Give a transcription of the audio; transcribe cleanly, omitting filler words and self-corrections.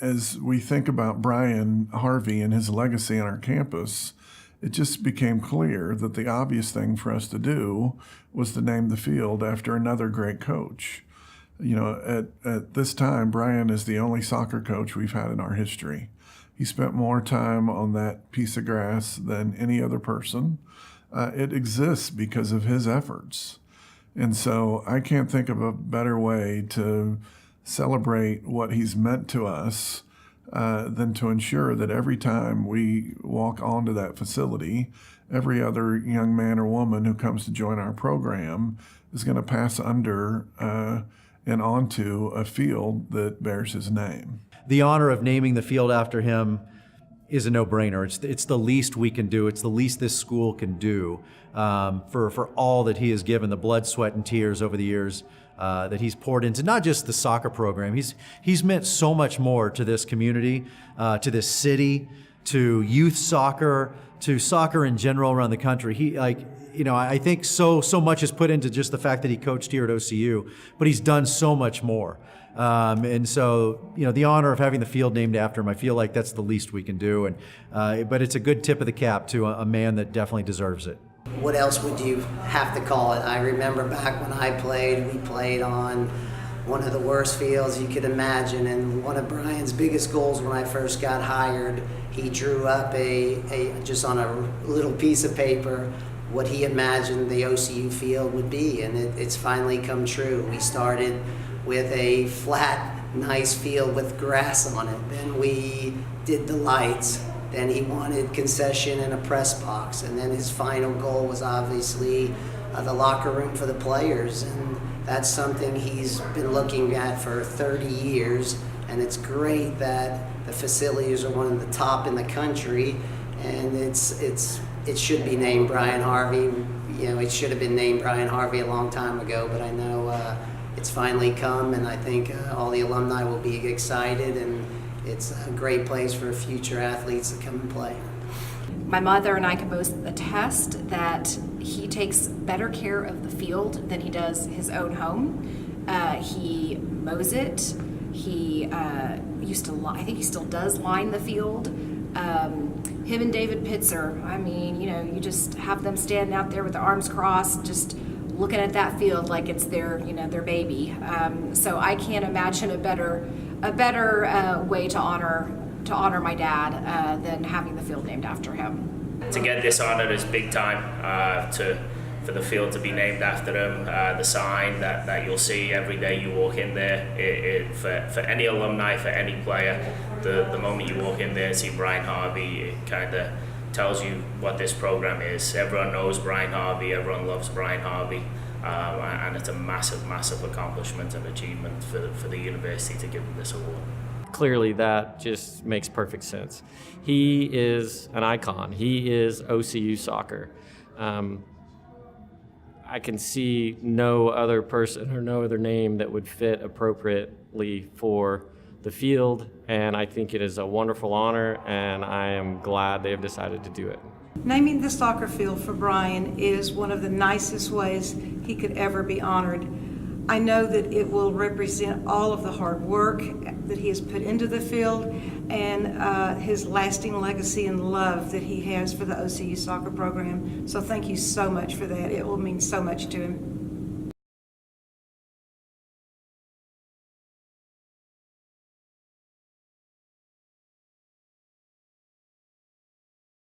as we think about Brian Harvey and his legacy on our campus, it just became clear that the obvious thing for us to do was to name the field after another great coach. You know, at this time, Brian is the only soccer coach we've had in our history. He spent more time on that piece of grass than any other person. It exists because of his efforts. And so I can't think of a better way to celebrate what he's meant to us than to ensure that every time we walk onto that facility, every other young man or woman who comes to join our program is going to pass under and onto a field that bears his name. The honor of naming the field after him is a no-brainer. It's the least we can do. It's the least this school can do for all that he has given, the blood, sweat, and tears over the years that he's poured into not just the soccer program. He's meant so much more to this community, to this city, to youth soccer, to soccer in general around the country. I think so much is put into just the fact that he coached here at OCU, but he's done so much more. And so, the honor of having the field named after him, I feel like that's the least we can do. But it's a good tip of the cap to a man that definitely deserves it. What else would you have to call it? I remember back when I played, we played on one of the worst fields you could imagine, and one of Brian's biggest goals when I first got hired, he drew up just on a little piece of paper what he imagined the OCU field would be, and it's finally come true. We started with a flat, nice field with grass on it. Then we did the lights. Then he wanted concession and a press box. And then his final goal was obviously the locker room for the players. And that's something he's been looking at for 30 years. And it's great that the facilities are one of the top in the country. And it should be named Brian Harvey. It should have been named Brian Harvey a long time ago, but I know it's finally come, and I think all the alumni will be excited, and it's a great place for future athletes to come and play. My mother and I can both attest that he takes better care of the field than he does his own home. He mows it. He used to, I think he still does line the field. Him and David Pitzer, you just have them standing out there with their arms crossed, just looking at that field like it's their baby. So I can't imagine a better way to honor my dad than having the field named after him. To get this honor is big time. For the field to be named after him, the sign that you'll see every day you walk in there, for any alumni, for any player, the moment you walk in there and see Brian Harvey, it kind of tells you what this program is. Everyone knows Brian Harvey, everyone loves Brian Harvey, and it's a massive, massive accomplishment and achievement for the university to give him this award. Clearly that just makes perfect sense. He is an icon. He is OCU soccer. I can see no other person or no other name that would fit appropriately for the field, and I think it is a wonderful honor, and I am glad they have decided to do it. Naming the soccer field for Brian is one of the nicest ways he could ever be honored. I know that it will represent all of the hard work that he has put into the field and his lasting legacy and love that he has for the OCU soccer program. So thank you so much for that. It will mean so much to him.